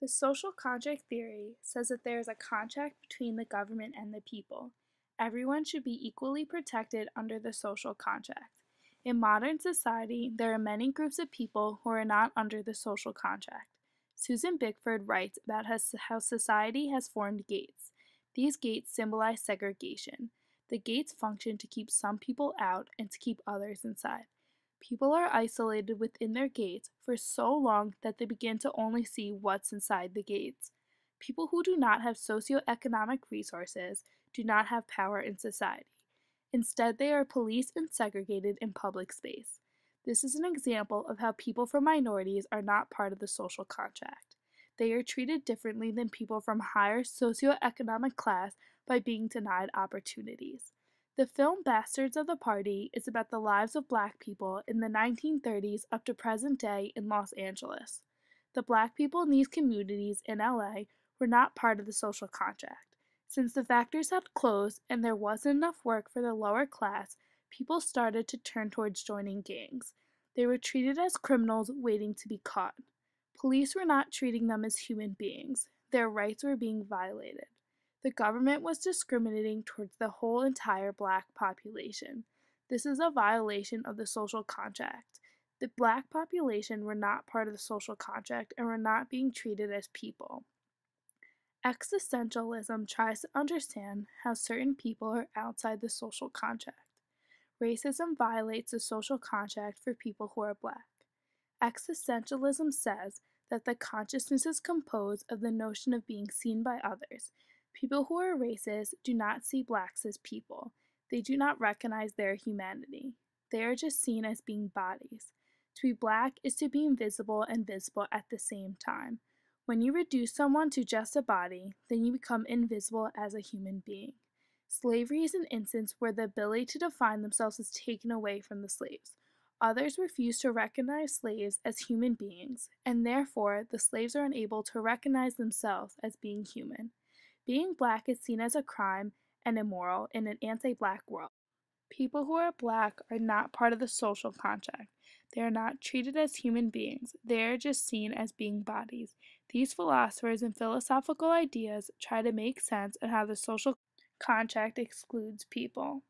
The social contract theory says that there is a contract between the government and the people. Everyone should be equally protected under the social contract. In modern society, there are many groups of people who are not under the social contract. Susan Bickford writes about how society has formed gates. These gates symbolize segregation. The gates function to keep some people out and to keep others inside. People are isolated within their gates for so long that they begin to only see what's inside the gates. People who do not have socioeconomic resources do not have power in society. Instead, they are policed and segregated in public space. This is an example of how people from minorities are not part of the social contract. They are treated differently than people from higher socioeconomic class by being denied opportunities. The film Bastards of the Party is about the lives of Black people in the 1930s up to present day in Los Angeles. The Black people in these communities in LA were not part of the social contract. Since the factories had closed and there wasn't enough work for the lower class, people started to turn towards joining gangs. They were treated as criminals waiting to be caught. Police were not treating them as human beings. Their rights were being violated. The government was discriminating towards the whole entire Black population. This is a violation of the social contract. The Black population were not part of the social contract and were not being treated as people. Existentialism tries to understand how certain people are outside the social contract. Racism violates the social contract for people who are Black. Existentialism says that the consciousness is composed of the notion of being seen by others. People who are racist do not see Blacks as people. They do not recognize their humanity. They are just seen as being bodies. To be Black is to be invisible and visible at the same time. When you reduce someone to just a body, then you become invisible as a human being. Slavery is an instance where the ability to define themselves is taken away from the slaves. Others refuse to recognize slaves as human beings, and therefore the slaves are unable to recognize themselves as being human. Being Black is seen as a crime and immoral in an anti-Black world. People who are Black are not part of the social contract. They are not treated as human beings. They are just seen as being bodies. These philosophers and philosophical ideas try to make sense of how the social contract excludes people.